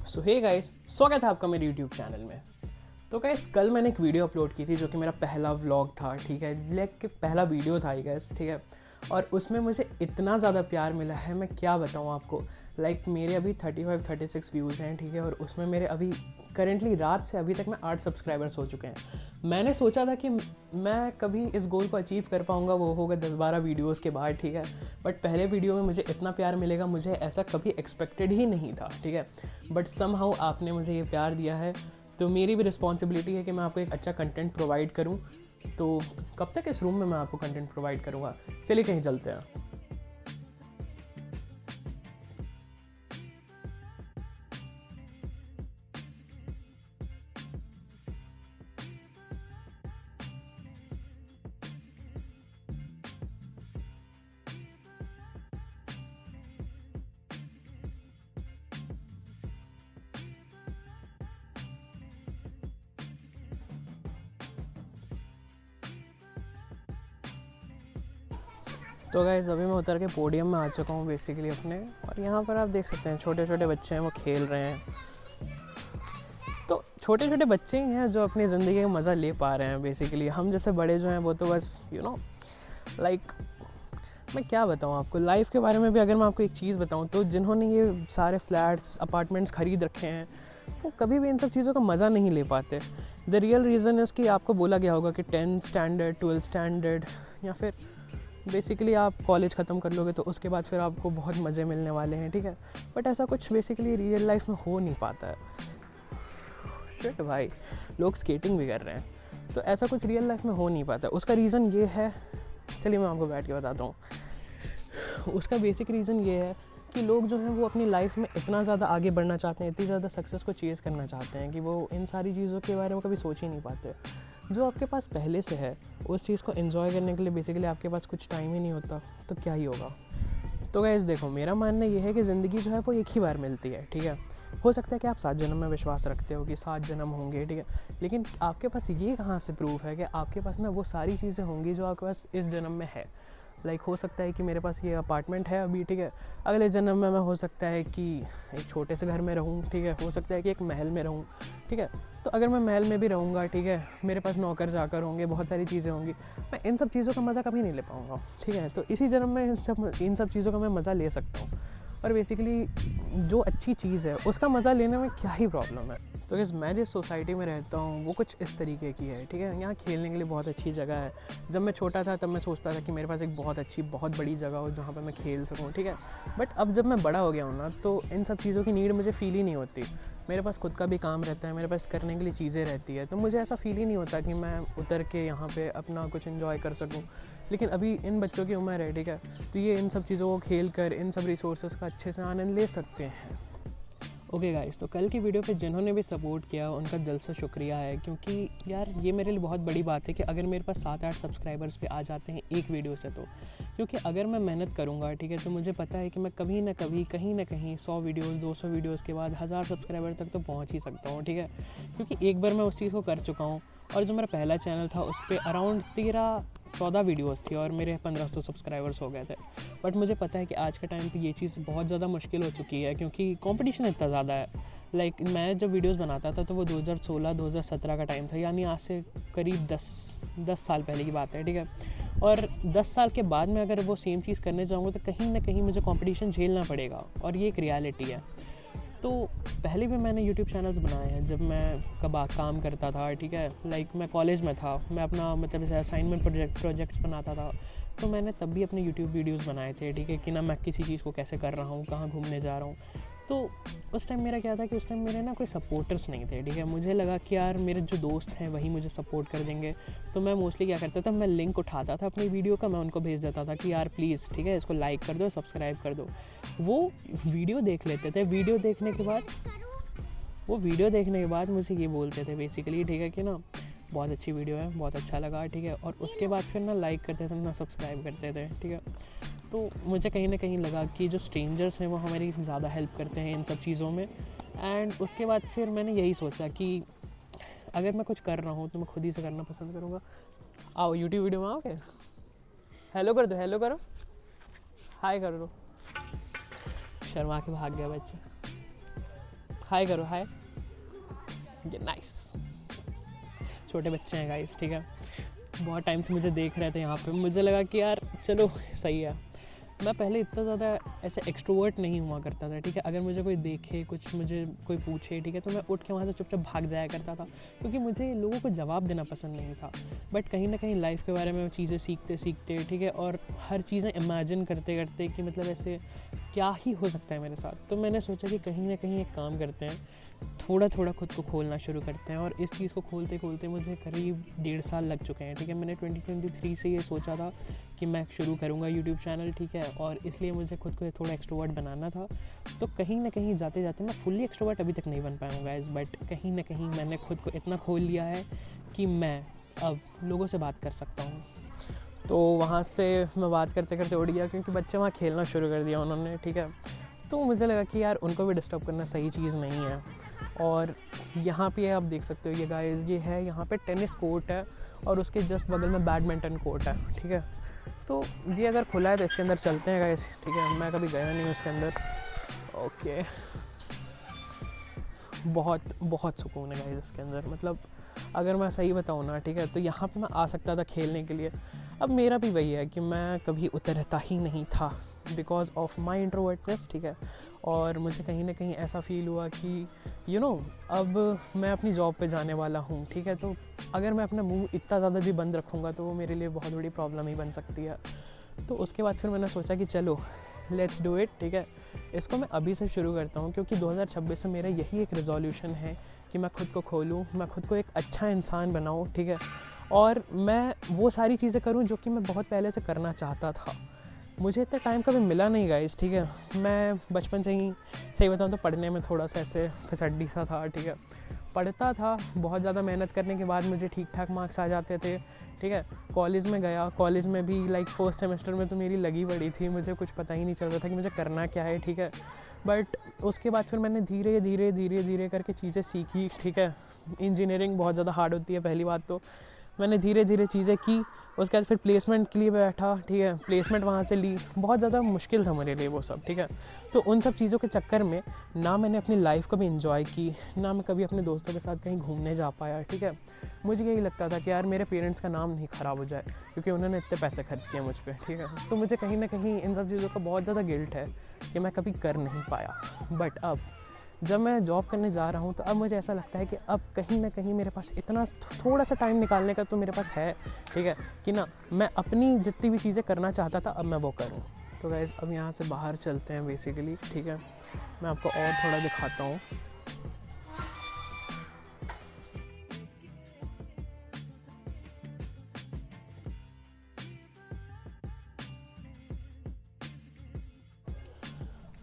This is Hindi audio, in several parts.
सो हे गाइस, स्वागत है आपका मेरे यूट्यूब चैनल में। तो गाइस, कल मैंने एक वीडियो अपलोड की थी जो कि मेरा पहला व्लॉग था, ठीक है, लाइक पहला वीडियो था गाइस, ठीक है। और उसमें मुझे इतना ज़्यादा प्यार मिला है, मैं क्या बताऊँ आपको। लाइक मेरे अभी 35-36 व्यूज़ हैं, ठीक है। और उसमें मेरे अभी करेंटली रात से अभी तक मैं 8 सब्सक्राइबर्स हो चुके हैं। मैंने सोचा था कि मैं कभी इस गोल को अचीव कर पाऊँगा, वो होगा 10-12 वीडियोज़ के बाद, ठीक है। बट पहले वीडियो में मुझे इतना प्यार मिलेगा, मुझे ऐसा कभी एक्सपेक्टेड ही नहीं था, ठीक है। बट समहाउ आपने मुझे ये प्यार दिया है, तो मेरी भी रिस्पॉन्सिबिलिटी है कि मैं आपको एक अच्छा कंटेंट प्रोवाइड करूँ। तो कब तक इस रूम में मैं आपको कंटेंट प्रोवाइड करूँगा। चलिए कहीं चलते हैं। तो गाइस, अभी मैं उतर के पोडियम में आ चुका हूँ बेसिकली अपने, और यहाँ पर आप देख सकते हैं छोटे छोटे बच्चे हैं, वो खेल रहे हैं। तो छोटे छोटे बच्चे ही हैं जो अपनी ज़िंदगी का मज़ा ले पा रहे हैं बेसिकली। हम जैसे बड़े जो हैं वो तो बस लाइक मैं क्या बताऊँ आपको लाइफ के बारे में भी। अगर मैं आपको एक चीज़ बताऊँ तो जिन्होंने ये सारे फ्लैट्स अपार्टमेंट्स ख़रीद रखे हैं वो कभी भी इन सब चीज़ों का मज़ा नहीं ले पाते। द रियल रीज़न इज़ कि आपको बोला गया होगा कि 10th स्टैंडर्ड 12th स्टैंडर्ड या फिर बेसिकली आप कॉलेज ख़त्म कर लोगे तो उसके बाद फिर आपको बहुत मज़े मिलने वाले हैं, ठीक है। बट ऐसा कुछ बेसिकली रियल लाइफ में हो नहीं पाता है। शिट भाई, लोग स्केटिंग भी कर रहे हैं, तो ऐसा कुछ रियल लाइफ में हो नहीं पाता। उसका रीज़न ये है, चलिए मैं आपको बैठ के बताता हूँ। उसका बेसिक रीज़न ये है कि लोग जो हैं वो अपनी लाइफ में इतना ज़्यादा आगे बढ़ना चाहते हैं, इतनी ज़्यादा सक्सेस को चेज़ करना चाहते हैं कि वो इन सारी चीज़ों के बारे में कभी सोच ही नहीं पाते। जो आपके पास पहले से है उस चीज़ को एंजॉय करने के लिए बेसिकली आपके पास कुछ टाइम ही नहीं होता, तो क्या ही होगा। तो गाइस देखो, मेरा मानना ये है कि ज़िंदगी जो है वो एक ही बार मिलती है, ठीक है। हो सकता है कि आप 7 जन्म में विश्वास रखते हो कि 7 जन्म होंगे, ठीक है, लेकिन आपके पास ये कहाँ से प्रूफ है कि आपके पास में वो सारी चीज़ें होंगी जो आपके पास इस जन्म में है। लाइक हो सकता है कि मेरे पास ये अपार्टमेंट है अभी, ठीक है, अगले जन्म में मैं हो सकता है कि एक छोटे से घर में रहूँ, ठीक है, हो सकता है कि एक महल में रहूँ, ठीक है। तो अगर मैं महल में भी रहूँगा, ठीक है, मेरे पास नौकर चाकर होंगे, बहुत सारी चीज़ें होंगी, मैं इन सब चीज़ों का मज़ा कभी नहीं ले पाऊँगा, ठीक है। तो इसी जन्म में इन सब चीज़ों का मैं मज़ा ले सकता हूँ। और बेसिकली जो अच्छी चीज़ है उसका मज़ा लेने में क्या ही प्रॉब्लम है। तो गाइस, मैं जिस सोसाइटी में रहता हूँ वो कुछ इस तरीके की है, ठीक है। यहाँ खेलने के लिए बहुत अच्छी जगह है। जब मैं छोटा था तब मैं सोचता था कि मेरे पास एक बहुत अच्छी बहुत बड़ी जगह हो जहाँ पर मैं खेल सकूँ, ठीक है। बट अब जब मैं बड़ा हो गया हूँ ना, तो इन सब चीज़ों की नीड मुझे फ़ील ही नहीं होती। मेरे पास खुद का भी काम रहता है, मेरे पास करने के लिए चीज़ें रहती है, तो मुझे ऐसा फ़ील ही नहीं होता कि मैं उतर के यहाँ पे अपना कुछ एंजॉय कर सकूँ। लेकिन अभी इन बच्चों की उम्र है, ठीक है, तो ये इन सब चीज़ों को खेल कर इन सब रिसोर्सेज का अच्छे से आनंद ले सकते हैं। ओके गाइस, तो कल की वीडियो पे जिन्होंने भी सपोर्ट किया उनका दिल से शुक्रिया है, क्योंकि यार ये मेरे लिए बहुत बड़ी बात है कि अगर मेरे पास 7-8 सब्सक्राइबर्स पे आ जाते हैं एक वीडियो से, तो क्योंकि अगर मैं मेहनत करूँगा, ठीक है, तो मुझे पता है कि मैं कभी ना कभी कहीं ना कहीं 100 वीडियोज़ 200 वीडियोज़ के बाद 1000 सब्सक्राइबर तक तो पहुँच ही सकता हूँ, ठीक है। क्योंकि एक बार मैं उस चीज़ को कर चुका हूँ। और जो मेरा पहला चैनल था उस पर अराउंड 13-14 वीडियोज़ थी और मेरे 1500 सब्सक्राइबर्स हो गए थे। बट मुझे पता है कि आज के टाइम पे ये चीज़ बहुत ज़्यादा मुश्किल हो चुकी है, क्योंकि कंपटीशन इतना ज़्यादा है। लाइक मैं जब वीडियोस बनाता था तो वो 2016-2017 का टाइम था, यानी आज से करीब 10 साल पहले की बात है, ठीक है। और 10 साल के बाद में अगर वो सेम चीज़ करने जाऊँगा तो कहीं ना कहीं मुझे कंपटीशन झेलना पड़ेगा, और ये एक रियलिटी है। तो पहले भी मैंने यूट्यूब चैनल्स बनाए हैं जब मैं काम करता था, ठीक है। लाइक मैं कॉलेज में था, मैं अपना मतलब जैसे असाइनमेंट प्रोजेक्ट्स बनाता था, तो मैंने तब भी अपने यूट्यूब वीडियोस बनाए थे, ठीक है, कि ना मैं किसी चीज़ को कैसे कर रहा हूँ, कहाँ घूमने जा रहा हूँ। तो उस टाइम मेरा क्या था कि उस टाइम मेरे ना कोई सपोर्टर्स नहीं थे, ठीक है। मुझे लगा कि यार मेरे जो दोस्त हैं वही मुझे सपोर्ट कर देंगे, तो मैं मोस्टली क्या करता था, मैं लिंक उठाता था अपनी वीडियो का, मैं उनको भेज देता था कि यार प्लीज़, ठीक है, इसको लाइक कर दो, सब्सक्राइब कर दो। वो वीडियो देख लेते थे, वो वीडियो देखने के बाद मुझे ये बोलते थे बेसिकली, ठीक है, कि ना बहुत अच्छी वीडियो है, बहुत अच्छा लगा, ठीक है। और उसके बाद फिर ना लाइक करते थे, ना सब्सक्राइब करते थे, ठीक है। तो मुझे कहीं ना कहीं लगा कि जो स्ट्रेंजर्स हैं वो हमारी ज़्यादा हेल्प करते हैं इन सब चीज़ों में। एंड उसके बाद फिर मैंने यही सोचा कि अगर मैं कुछ कर रहा हूँ तो मैं खुद ही से करना पसंद करूँगा। आओ यूट्यूब वीडियो में आओगे, हेलो कर दो, हेलो करो, हाय कर दो। शर्मा के भाग गया बच्चे। हाय करो, हाय। ये नाइस। छोटे बच्चे हैं गाइस, ठीक है। बहुत टाइम से मुझे देख रहे थे यहाँ पे, मुझे लगा कि यार चलो सही है। मैं पहले इतना ज़्यादा ऐसे एक्सट्रोवर्ट नहीं हुआ करता था, ठीक है। अगर मुझे कोई देखे, कुछ मुझे कोई पूछे, ठीक है, तो मैं उठ के वहाँ से चुपचाप भाग जाया करता था, क्योंकि मुझे लोगों को जवाब देना पसंद नहीं था। बट कहीं ना कहीं लाइफ के बारे में चीज़ें सीखते सीखते, ठीक है, और हर चीज़ें इमेजिन करते करते कि मतलब ऐसे क्या ही हो सकता है मेरे साथ, तो मैंने सोचा कि कहीं ना कहीं एक काम करते हैं, थोड़ा थोड़ा खुद को खोलना शुरू करते हैं। और इस चीज़ को खोलते खोलते मुझे करीब 1.5 साल लग चुके हैं, ठीक है। मैंने 2023 से ये सोचा था कि मैं शुरू करूँगा यूट्यूब चैनल, ठीक है, और इसलिए मुझे खुद को थोड़ा एक्सट्रोवर्ट बनाना था। तो कहीं ना कहीं जाते जाते मैं फुल्ली एक्सट्रोवर्ट अभी तक नहीं बन पाया हूँ गाइस, बट कहीं ना कहीं मैंने खुद को इतना खोल लिया है कि मैं अब लोगों से बात कर सकता हूँ। तो वहाँ से मैं बात करते करते उड़ गया, क्योंकि बच्चे वहाँ खेलना शुरू कर दिया उन्होंने, ठीक है। तो मुझे लगा कि यार उनको भी डिस्टर्ब करना सही चीज़ नहीं है। और यहाँ पे आप देख सकते हो ये गाइस, ये है यहाँ पे टेनिस कोर्ट है, और उसके जस्ट बगल में बैडमिंटन कोर्ट है, ठीक है। तो ये अगर खुला है तो इसके अंदर चलते हैं गाइस, ठीक है। मैं कभी गया नहीं हूँ इसके अंदर। ओके, बहुत बहुत सुकून है गाइस इसके अंदर। मतलब अगर मैं सही बताऊँ ना, ठीक है, तो यहाँ पे मैं आ सकता था खेलने के लिए। अब मेरा भी वही है कि मैं कभी उतरता ही नहीं था बिकॉज ऑफ माई इंट्रोवर्टनेस, ठीक है। और मुझे कहीं ना कहीं ऐसा फील हुआ कि यू नो अब मैं अपनी जॉब पे जाने वाला हूँ, ठीक है। तो अगर मैं अपना मुंह इतना ज़्यादा भी बंद रखूँगा तो वो मेरे लिए बहुत बड़ी प्रॉब्लम ही बन सकती है। तो उसके बाद फिर मैंने सोचा कि चलो लेट्स डू इट, ठीक है। इसको मैं अभी से शुरू करता हूँ, क्योंकि 2026 से मेरा यही एक रेजोल्यूशन है कि मैं खुद को खोलूँ, मैं खुद को एक अच्छा इंसान बनाऊँ, ठीक है। और मैं वो सारी चीज़ें करूँ जो कि मैं बहुत पहले से करना चाहता था। मुझे इतना टाइम कभी मिला नहीं गाइस, ठीक है। मैं बचपन से ही सही बताऊँ तो पढ़ने में थोड़ा सा ऐसे फिसड्डी सा था, ठीक है। पढ़ता था, बहुत ज़्यादा मेहनत करने के बाद मुझे ठीक ठाक मार्क्स आ जाते थे, ठीक है। कॉलेज में गया, कॉलेज में भी लाइक फर्स्ट सेमेस्टर में तो मेरी लगी पड़ी थी, मुझे कुछ पता ही नहीं चल रहा था कि मुझे करना क्या है, ठीक है। बट उसके बाद फिर मैंने धीरे धीरे धीरे धीरे करके चीज़ें सीखी, ठीक है। इंजीनियरिंग बहुत ज़्यादा हार्ड होती है, पहली बात तो मैंने धीरे धीरे चीज़ें की। उसके बाद फिर प्लेसमेंट के लिए बैठा, ठीक है, प्लेसमेंट वहाँ से ली। बहुत ज़्यादा मुश्किल था मेरे लिए वो सब, ठीक है। तो उन सब चीज़ों के चक्कर में ना मैंने अपनी लाइफ को भी इंजॉय की, ना मैं कभी अपने दोस्तों के साथ कहीं घूमने जा पाया, ठीक है। मुझे यही लगता था कि यार मेरे पेरेंट्स का नाम नहीं ख़राब हो जाए, क्योंकि उन्होंने इतने पैसे खर्च किए मुझ पर, ठीक है। तो मुझे कहीं ना कहीं इन सब चीज़ों का बहुत ज़्यादा गिल्ट है कि मैं कभी कर नहीं पाया। बट अब जब मैं जॉब करने जा रहा हूँ तो अब मुझे ऐसा लगता है कि अब कहीं ना कहीं मेरे पास इतना थोड़ा सा टाइम निकालने का तो मेरे पास है, ठीक है, कि ना मैं अपनी जितनी भी चीज़ें करना चाहता था अब मैं वो करूँ। तो गाइस अब यहाँ से बाहर चलते हैं बेसिकली, ठीक है। मैं आपको और थोड़ा दिखाता हूँ।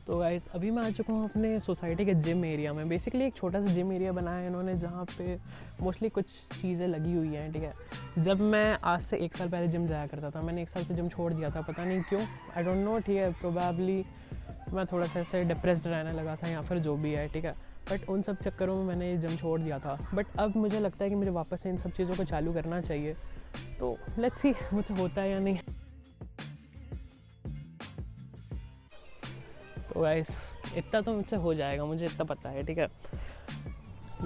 तो गाइस अभी मैं आ चुका हूँ अपने सोसाइटी के जिम एरिया में। बेसिकली एक छोटा सा जिम एरिया बनाया है इन्होंने, जहाँ पे मोस्टली कुछ चीज़ें लगी हुई हैं, ठीक है। जब मैं आज से 1 साल पहले जिम जाया करता था, मैंने 1 साल से जिम छोड़ दिया था, पता नहीं क्यों, आई डोंट नो, ठीक है। प्रोबेबली मैं थोड़ा सा ऐसे डिप्रेस्ड रहने लगा था या फिर जो भी है, ठीक है। बट उन सब चक्करों में मैंने जिम छोड़ दिया था। बट अब मुझे लगता है कि मुझे वापस से इन सब चीज़ों को चालू करना चाहिए। तो लेट्स सी मुझे होता है या नहीं। तो गाइस इतना तो मुझसे हो जाएगा, मुझे इतना पता है, ठीक है।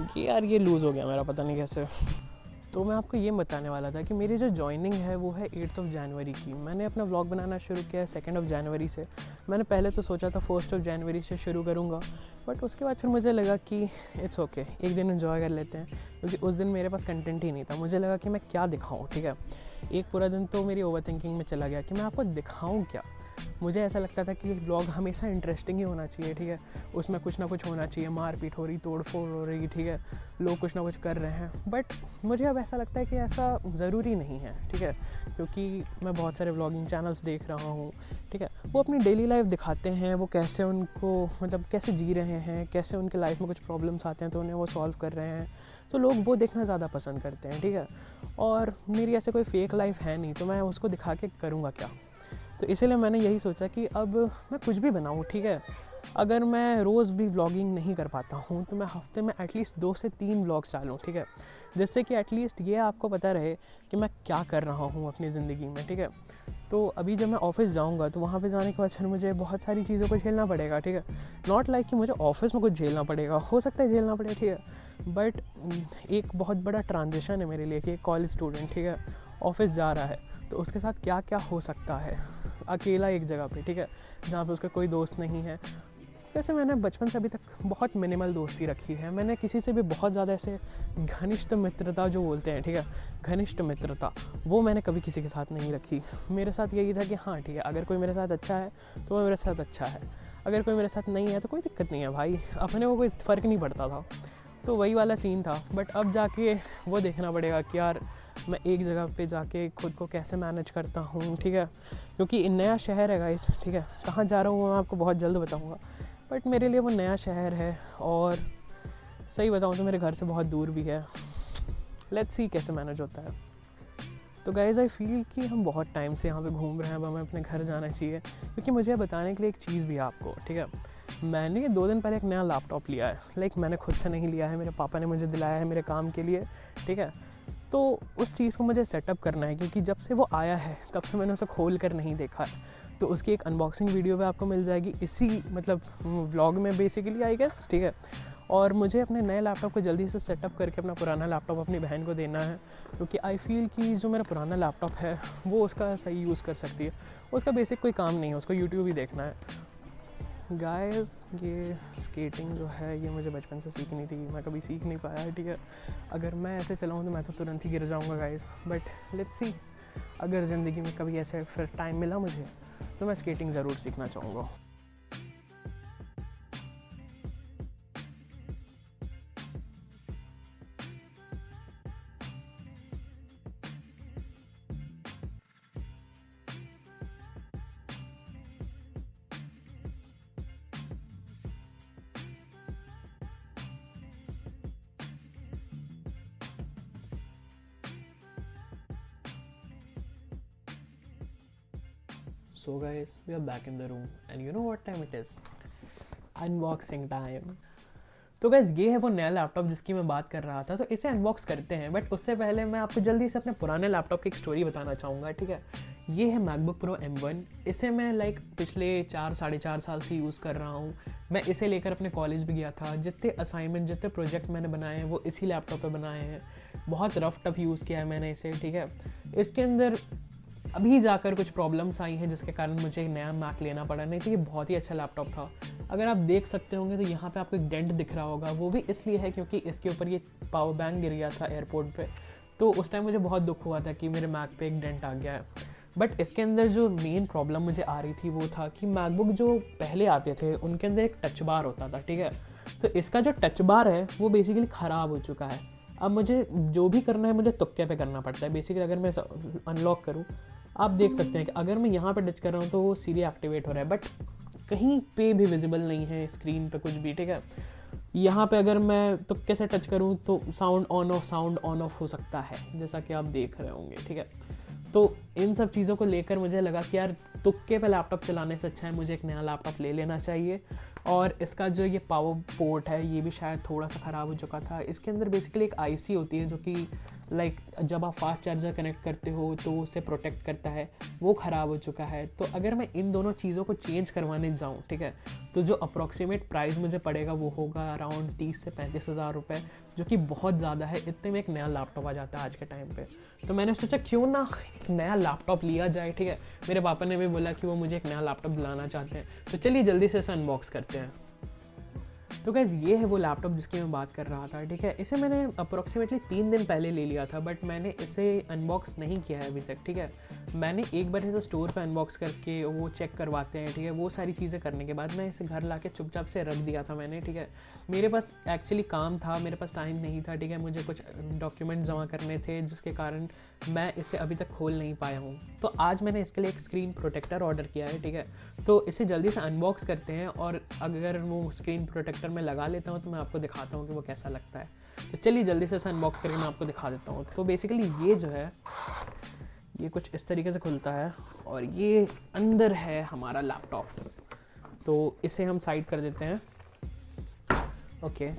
कि यार ये लूज़ हो गया मेरा, पता नहीं कैसे। तो मैं आपको ये बताने वाला था कि मेरी जो जॉइनिंग है वो है 8 जनवरी की। मैंने अपना व्लॉग बनाना शुरू किया है 2 जनवरी से। मैंने पहले तो सोचा था 1 जनवरी से शुरू करूँगा, बट उसके बाद फिर मुझे लगा कि इट्स ओके, एक दिन एंजॉय कर लेते हैं, क्योंकि उस दिन मेरे पास कंटेंट ही नहीं था। मुझे लगा कि मैं क्या दिखाऊँ, ठीक है। एक पूरा दिन तो मेरी ओवर थिंकिंग में चला गया कि मैं आपको दिखाऊँ क्या। मुझे ऐसा लगता था कि व्लॉग हमेशा इंटरेस्टिंग ही होना चाहिए, ठीक है। उसमें कुछ ना कुछ होना चाहिए, मारपीट हो रही, तोड़ फोड़ हो रही, ठीक है, लोग कुछ ना कुछ कर रहे हैं। बट मुझे अब ऐसा लगता है कि ऐसा ज़रूरी नहीं है, ठीक है, क्योंकि मैं बहुत सारे व्लॉगिंग चैनल्स देख रहा हूँ, ठीक है। वो अपनी डेली लाइफ दिखाते हैं, वो कैसे उनको मतलब कैसे जी रहे हैं, कैसे उनके लाइफ में कुछ प्रॉब्लम्स आते हैं तो उन्हें वो सॉल्व कर रहे हैं। तो लोग वो देखना ज़्यादा पसंद करते हैं, ठीक है। और मेरी ऐसे कोई फेक लाइफ है नहीं, तो मैं उसको दिखा के करूँगा क्या। तो इसीलिए मैंने यही सोचा कि अब मैं कुछ भी बनाऊँ, ठीक है। अगर मैं रोज़ भी व्लॉगिंग नहीं कर पाता हूँ तो मैं हफ्ते में एटलीस्ट 2 से 3 व्लॉग्स डालूँ, ठीक है, जिससे कि एटलीस्ट ये आपको पता रहे कि मैं क्या कर रहा हूँ अपनी ज़िंदगी में, ठीक है। तो अभी जब मैं ऑफ़िस जाऊँगा तो वहाँ पे जाने के बाद फिर मुझे बहुत सारी चीज़ों को झेलना पड़ेगा, ठीक है। नॉट लाइक कि मुझे ऑफ़िस में कुछ झेलना पड़ेगा, हो सकता है झेलना पड़े, ठीक है, बट एक बहुत बड़ा ट्रांजिशन है मेरे लिए कि एक कॉलेज स्टूडेंट, ठीक है, ऑफ़िस जा रहा है, तो उसके साथ क्या क्या हो सकता है अकेला एक जगह पे, ठीक है, जहाँ पे उसका कोई दोस्त नहीं है। वैसे मैंने बचपन से अभी तक बहुत मिनिमल दोस्ती रखी है, मैंने किसी से भी बहुत ज़्यादा ऐसे घनिष्ठ मित्रता जो बोलते हैं, ठीक है, घनिष्ठ मित्रता, वो मैंने कभी किसी के साथ नहीं रखी। मेरे साथ यही था कि हाँ ठीक है, अगर कोई मेरे साथ अच्छा है तो वो मेरे साथ अच्छा है, अगर कोई मेरे साथ नहीं है तो कोई दिक्कत नहीं है भाई, अपने को कोई फ़र्क नहीं पड़ता था। तो वही वाला सीन था। बट अब जाके वो देखना पड़ेगा कि यार मैं एक जगह पे जाके खुद को कैसे मैनेज करता हूँ, ठीक है, क्योंकि नया शहर है गाइस, ठीक है, कहाँ जा रहा हूँ वो मैं आपको बहुत जल्द बताऊँगा, बट मेरे लिए वो नया शहर है और सही बताऊँ तो मेरे घर से बहुत दूर भी है। लेट्स सी कैसे मैनेज होता है। तो गाइज़ आई फील कि हम बहुत टाइम से यहाँ पे घूम रहे हैं, अब हमें अपने घर जाना चाहिए, क्योंकि मुझे बताने के लिए एक चीज़ भी है आपको, ठीक है। मैंने 2 दिन पहले एक नया लैपटॉप लिया है, लाइक मैंने खुद से नहीं लिया है, मेरे पापा ने मुझे दिलाया है मेरे काम के लिए, ठीक है। तो उस चीज़ को मुझे सेटअप करना है, क्योंकि जब से वो आया है तब से मैंने उसे खोल कर नहीं देखा है। तो उसकी एक अनबॉक्सिंग वीडियो भी आपको मिल जाएगी इसी मतलब व्लॉग में बेसिकली, आई गेस, ठीक है। और मुझे अपने नए लैपटॉप को जल्दी से सेटअप करके अपना पुराना लैपटॉप अपनी बहन को देना है, क्योंकि आई फील कि जो मेरा पुराना लैपटॉप है वो उसका सही यूज़ कर सकती है, उसका बेसिक कोई काम नहीं है, उसको यूट्यूब ही देखना है। गाइस ये स्केटिंग जो है ये मुझे बचपन से सीखनी थी, मैं कभी सीख नहीं पाया, ठीक है। अगर मैं ऐसे चलाऊँ तो मैं तो तुरंत ही गिर जाऊँगा गाइस, बट लेट्स सी, अगर ज़िंदगी में कभी ऐसे फिर टाइम मिला मुझे तो मैं स्केटिंग ज़रूर सीखना चाहूँगा। So guys, we are back in the room and you know what time it is? Unboxing time. तो गाइस ये है वो नया लैपटॉप जिसकी मैं बात कर रहा था, तो इसे अनबॉक्स करते हैं। बट उससे पहले मैं आपको जल्दी से अपने पुराने लैपटॉप की एक स्टोरी बताना चाहूँगा, ठीक है। ये है मैकबुक प्रो M1, इसे मैं पिछले 4-4.5 साल से यूज़ कर रहा हूँ। मैं इसे लेकर अपने कॉलेज भी गया था, जितने असाइनमेंट जितने प्रोजेक्ट मैंने बनाए हैं वो इसी लैपटॉप पे बनाए हैं। बहुत रफ टफ यूज़ किया है मैंने इसे, ठीक है। इसके अंदर अभी जाकर कुछ प्रॉब्लम्स आई हैं जिसके कारण मुझे एक नया मैक लेना पड़ा, नहीं तो ये बहुत ही अच्छा लैपटॉप था। अगर आप देख सकते होंगे तो यहाँ पे आपको एक डेंट दिख रहा होगा, वो भी इसलिए है क्योंकि इसके ऊपर ये पावर बैंक गिर गया था एयरपोर्ट पे, तो उस टाइम मुझे बहुत दुख हुआ था कि मेरे मैक पे एक डेंट आ गया है। बट इसके अंदर जो मेन प्रॉब्लम मुझे आ रही थी वो था कि मैकबुक जो पहले आते थे उनके अंदर एक टच बार होता था, ठीक है। तो इसका जो टच बार है वो बेसिकली ख़राब हो चुका है। अब मुझे जो भी करना है मुझे तुक्के पे करना पड़ता है बेसिकली। अगर मैं अनलॉक करूँ, आप देख सकते हैं कि अगर मैं यहाँ पे टच कर रहा हूँ तो वो सीरी एक्टिवेट हो रहा है, बट कहीं पे भी विजिबल नहीं है स्क्रीन पे कुछ भी, ठीक है। यहाँ पे अगर मैं तुक्के से टच करूँ तो साउंड ऑन ऑफ हो सकता है, जैसा कि आप देख रहे होंगे, ठीक है। तो इन सब चीज़ों को लेकर मुझे लगा कि यार तुक्के पे लैपटॉप चलाने से अच्छा है मुझे एक नया लैपटॉप ले लेना चाहिए। और इसका जो ये पावर पोर्ट है ये भी शायद थोड़ा सा ख़राब हो चुका था। इसके अंदर बेसिकली एक आईसी होती है जो कि जब आप फास्ट चार्जर कनेक्ट करते हो तो उसे प्रोटेक्ट करता है, वो ख़राब हो चुका है। तो अगर मैं इन दोनों चीज़ों को चेंज करवाने जाऊँ, ठीक है, तो जो अप्रॉक्सीमेट प्राइस मुझे पड़ेगा वो होगा अराउंड 30 से 35 हज़ार रुपये, जो कि बहुत ज़्यादा है। इतने में एक नया लैपटॉप आ जाता है आज के टाइम पे। तो मैंने सोचा क्यों ना एक नया लैपटॉप लिया जाए, ठीक है। मेरे पापा ने भी बोला कि वो मुझे एक नया लैपटॉप दिलाना चाहते हैं, तो चलिए जल्दी से इसे अनबॉक्स करते हैं। तो गाइज़ ये है वो लैपटॉप जिसकी मैं बात कर रहा था, ठीक है। इसे मैंने अप्रॉक्सीमेटली 3 दिन पहले ले लिया था, बट मैंने इसे अनबॉक्स नहीं किया है अभी तक, ठीक है। मैंने एक बार इसे स्टोर पे अनबॉक्स करके वो चेक करवाते हैं, ठीक है, वो सारी चीज़ें करने के बाद मैं इसे घर लाके चुपचाप से रख दिया था मैंने, ठीक है। मेरे पास एक्चुअली काम था, मेरे पास टाइम नहीं था, ठीक है। मुझे कुछ डॉक्यूमेंट जमा करने थे जिसके कारण मैं इसे अभी तक खोल नहीं पाया हूँ। तो आज मैंने इसके लिए एक स्क्रीन प्रोटेक्टर ऑर्डर किया है, ठीक है। तो इसे जल्दी से अनबॉक्स करते हैं और अगर वो स्क्रीन प्रोटेक्टर में लगा लेता हूँ तो मैं आपको दिखाता हूँ कि वो कैसा लगता है। तो चलिए जल्दी से इसे अनबॉक्स करके मैं आपको दिखा देता हूँ। तो बेसिकली ये जो है ये कुछ इस तरीके से खुलता है और ये अंदर है हमारा लैपटॉप। तो इसे हम साइड कर देते हैं। ओके,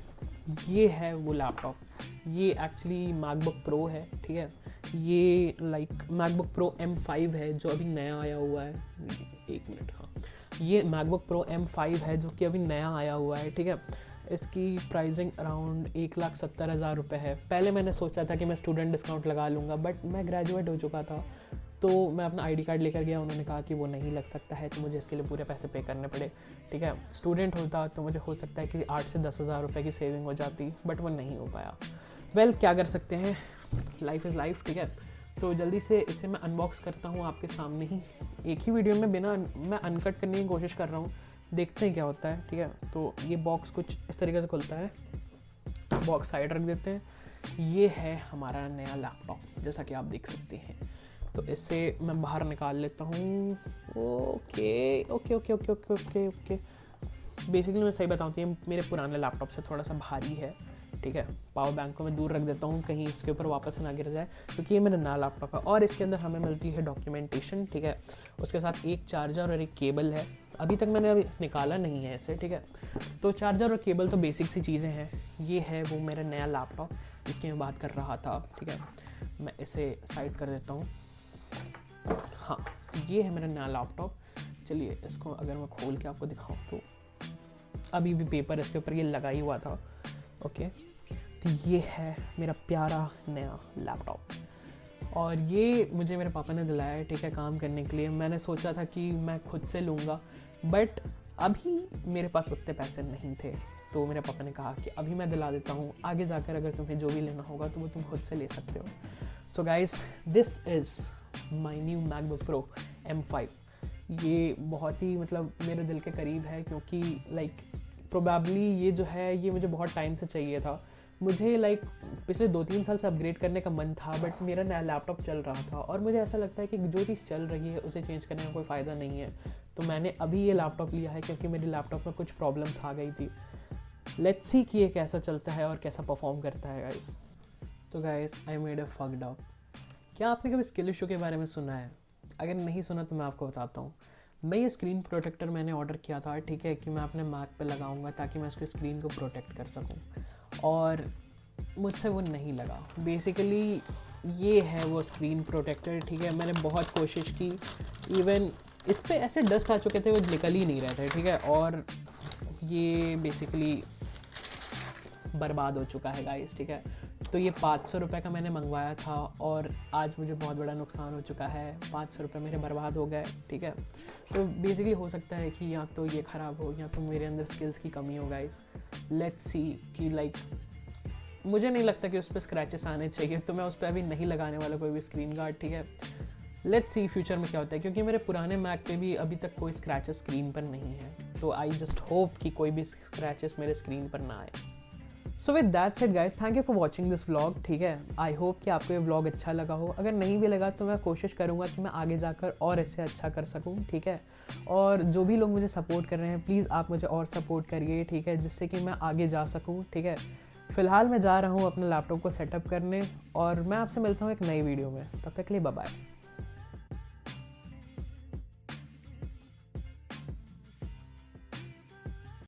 ये है वो लैपटॉप। ये एक्चुअली मैकबुक प्रो है, ठीक है। ये लाइक मैकबुक प्रो M5 है जो अभी नया आया हुआ है। एक मिनट, हाँ, ये मैकबुक प्रो M5 है जो कि अभी नया आया हुआ है, ठीक है। इसकी प्राइसिंग अराउंड 1,70,000 रुपये है। पहले मैंने सोचा था कि मैं स्टूडेंट डिस्काउंट लगा लूँगा, बट मैं ग्रेजुएट हो चुका था, तो मैं अपना ID कार्ड लेकर गया। उन्होंने कहा कि वो नहीं लग सकता है, तो मुझे इसके लिए पूरे पैसे पे करने पड़े, ठीक है। स्टूडेंट होता तो मुझे हो सकता है कि 8 से 10,000 रुपये की सेविंग हो जाती, बट वो नहीं हो पाया। वेल, क्या कर सकते हैं, लाइफ इज़ लाइफ, ठीक है। तो जल्दी से इसे मैं अनबॉक्स करता हूँ आपके सामने ही, एक ही वीडियो में, बिना मैं अनकट करने की कोशिश कर रहा हूँ। देखते हैं क्या होता है, ठीक है। तो ये बॉक्स कुछ इस तरीके से खुलता है। बॉक्स साइड रख देते हैं। ये है हमारा नया लैपटॉप, जैसा कि आप देख सकते हैं। तो इसे मैं बाहर निकाल लेता हूँ। Okay okay okay okay okay okay okay basically मैं सही बताऊँ तो ये मेरे पुराने लैपटॉप से थोड़ा सा भारी है, ठीक है। पावर बैंक को मैं दूर रख देता हूँ, कहीं इसके ऊपर वापस ना गिर जाए, क्योंकि ये मेरा नया लैपटॉप है। और इसके अंदर हमें मिलती है डॉक्यूमेंटेशन, ठीक है। उसके साथ एक चार्जर और एक केबल है। अभी तक मैंने अभी निकाला नहीं है इसे, ठीक है। तो चार्जर और केबल तो बेसिक सी चीज़ें हैं। ये है वो मेरा नया लैपटॉप जिसकी मैं बात कर रहा था, ठीक है। मैं इसे साइड कर देता हूँ। हाँ, ये है मेरा नया लैपटॉप। चलिए इसको अगर मैं खोल के आपको दिखाऊँ तो अभी भी पेपर इसके ऊपर ये लगा ही हुआ था। ओके, तो ये है मेरा प्यारा नया लैपटॉप, और ये मुझे मेरे पापा ने दिलाया है, ठीक है, काम करने के लिए। मैंने सोचा था कि मैं खुद से लूँगा, बट अभी मेरे पास उतने पैसे नहीं थे, तो मेरे पापा ने कहा कि अभी मैं दिला देता हूँ, आगे जाकर अगर तुम्हें जो भी लेना होगा तो वो तुम खुद से ले सकते हो। So guys, this is my new MacBook pro M5। ये बहुत ही मतलब मेरे दिल के करीब है, क्योंकि लाइक प्रोबेबली ये जो है ये मुझे बहुत टाइम से चाहिए था। मुझे लाइक पिछले 2-3 साल से अपग्रेड करने का मन था, बट मेरा नया लैपटॉप चल रहा था, और मुझे ऐसा लगता है कि जो चीज़ चल रही है उसे चेंज करने का कोई फ़ायदा नहीं है। तो मैंने अभी ये लैपटॉप लिया है क्योंकि मेरे लैपटॉप में कुछ प्रॉब्लम्स आ गई थी। लेट्स सी कि ये कैसा चलता है और कैसा परफॉर्म करता है गाइस। तो guys, I made a fucked up. क्या आपने कभी स्किल इशू के बारे में सुना है? अगर नहीं सुना तो मैं आपको बताता हूँ। मैं ये स्क्रीन प्रोटेक्टर मैंने ऑर्डर किया था, ठीक है, कि मैं अपने मैक पे लगाऊंगा ताकि मैं उसकी स्क्रीन को प्रोटेक्ट कर सकूं, और मुझसे वो नहीं लगा। बेसिकली ये है वो स्क्रीन प्रोटेक्टर, ठीक है। मैंने बहुत कोशिश की, इवन इस पे ऐसे डस्ट आ चुके थे वो निकल ही नहीं रहे थे, ठीक है। और ये बेसिकली बर्बाद हो चुका है गाइस, ठीक है। तो ये 500 रुपये का मैंने मंगवाया था, और आज मुझे बहुत बड़ा नुकसान हो चुका है। 500 रुपये मेरे बर्बाद हो गए, ठीक है। तो बेसिकली हो सकता है कि या तो ये ख़राब हो, या तो मेरे अंदर स्किल्स की कमी हो गाइस। लेट्स सी कि लाइक मुझे नहीं लगता कि उस पर स्क्रैचेस आने चाहिए, तो मैं उस पर अभी नहीं लगाने वाला कोई भी स्क्रीन गार्ड, ठीक है। लेट्स सी फ्यूचर में क्या होता है, क्योंकि मेरे पुराने मैक पे भी अभी तक कोई स्क्रैचेस स्क्रीन पर नहीं है। तो आई जस्ट होप कि कोई भी स्क्रैचेस मेरे स्क्रीन पर ना आए। So with that said guys, thank you for watching this vlog, ठीक है। आई होप कि आपको ये व्लॉग अच्छा लगा हो। अगर नहीं भी लगा तो मैं कोशिश करूँगा कि मैं आगे जाकर और इसे अच्छा कर सकूँ, ठीक है। और जो भी लोग मुझे सपोर्ट कर रहे हैं, प्लीज़ आप मुझे और सपोर्ट करिए, ठीक है, जिससे कि मैं आगे जा सकूँ, ठीक है। फ़िलहाल मैं जा रहा हूँ अपने लैपटॉप को सेटअप करने, और मैं आपसे मिलता हूँ एक नई वीडियो में। तब तक के लिए बाय बाय।